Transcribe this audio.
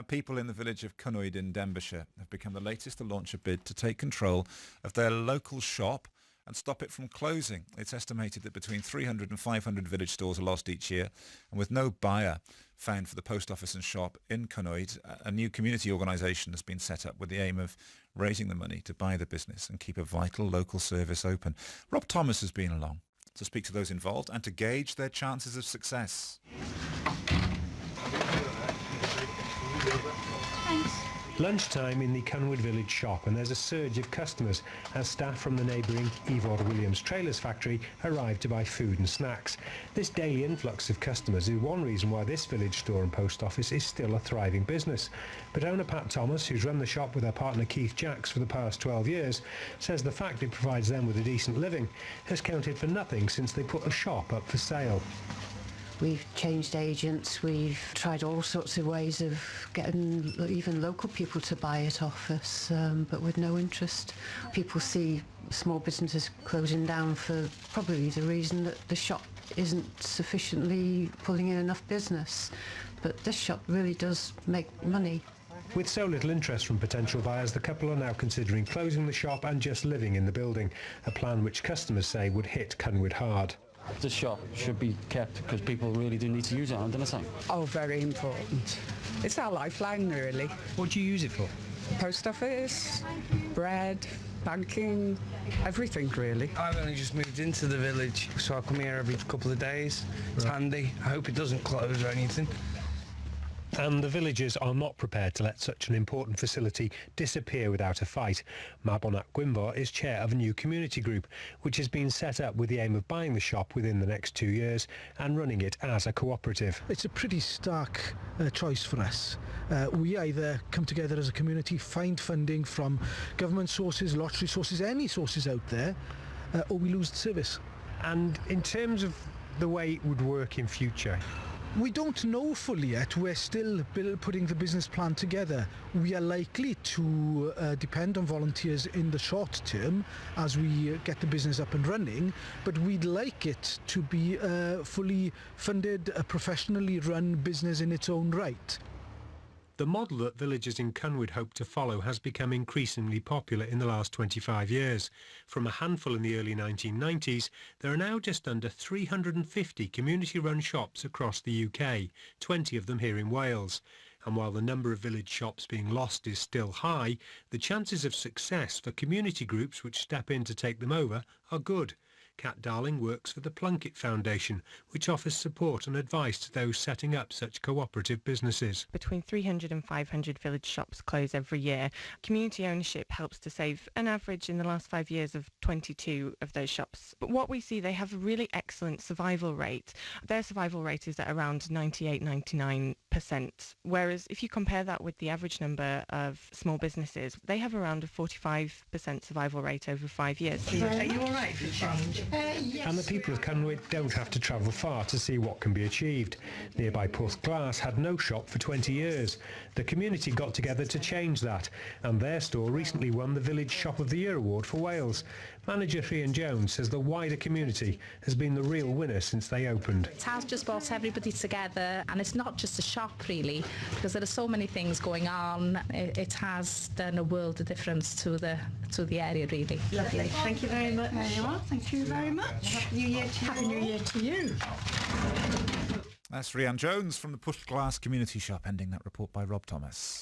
People in the village of Cynwyd in Denbighshire have become the latest to launch a bid to take control of their local shop and stop it from closing. It's estimated that between 300 and 500 village stores are lost each year, and with no buyer found for the post office and shop in Cynwyd, a new community organisation has been set up with the aim of raising the money to buy the business and keep a vital local service open. Rob Thomas has been along to speak to those involved and to gauge their chances of success. Lunchtime in the Cynwyd village shop, and there's a surge of customers as staff from the neighbouring Evod Williams Trailers factory arrive to buy food and snacks. This daily influx of customers is one reason why this village store and post office is still a thriving business. But owner Pat Thomas, who's run the shop with her partner Keith Jacks for the past 12 years, says the fact it provides them with a decent living has counted for nothing since they put the shop up for sale. We've changed agents, we've tried all sorts of ways of getting even local people to buy it off us, but with no interest. People see small businesses closing down for probably the reason that the shop isn't sufficiently pulling in enough business. But this shop really does make money. With so little interest from potential buyers, the couple are now considering closing the shop and just living in the building, a plan which customers say would hit Cynwyd hard. The shop should be kept because people really do need to use it on dinner time. Oh, very important. It's our lifeline, really. What do you use it for? Post office, bread, banking, everything, really. I've only just moved into the village, so I come here every couple of days. It's handy. I hope it doesn't close or anything. And the villagers are not prepared to let such an important facility disappear without a fight. Mabonat Gwynfor is chair of a new community group, which has been set up with the aim of buying the shop within the next 2 years and running it as a cooperative. It's a pretty stark choice for us. We either come together as a community, find funding from government sources, lottery sources, any sources out there, or we lose the service. And in terms of the way it would work in future, we don't know fully yet. We're still putting the business plan together. We are likely to depend on volunteers in the short term as we get the business up and running, but we'd like it to be fully funded, a professionally run business in its own right. the model that villagers in Cynwyd hope to follow has become increasingly popular in the last 25 years. From a handful in the early 1990s, there are now just under 350 community-run shops across the UK, 20 of them here in Wales. And while the number of village shops being lost is still high, the chances of success for community groups which step in to take them over are good. Kat Darling works for the Plunkett Foundation, which offers support and advice to those setting up such cooperative businesses. Between 300 and 500 village shops close every year. Community ownership helps to save an average in the last 5 years of 22 of those shops. But what we see, they have a really excellent survival rate. Their survival rate is at around 98-99%, whereas if you compare that with the average number of small businesses, they have around a 45% survival rate over 5 years. Are you all right for change? Yes. And the people of Cynwyd don't have to travel far to see what can be achieved. Nearby Porthglas had no shop for 20 years. The community got together to change that, and their store recently won the Village Shop of the Year award for Wales. Manager Rhian Jones says the wider community has been the real winner since they opened. It has just brought everybody together, and it's not just a shop really, because there are so many things going on. It has done a world of difference to the area really. Lovely. Thank you very much. There you are. Thank you very much. Happy New Year to you. Happy New Year to you. That's Rhian Jones from the Porthglas Community Shop, ending that report by Rob Thomas.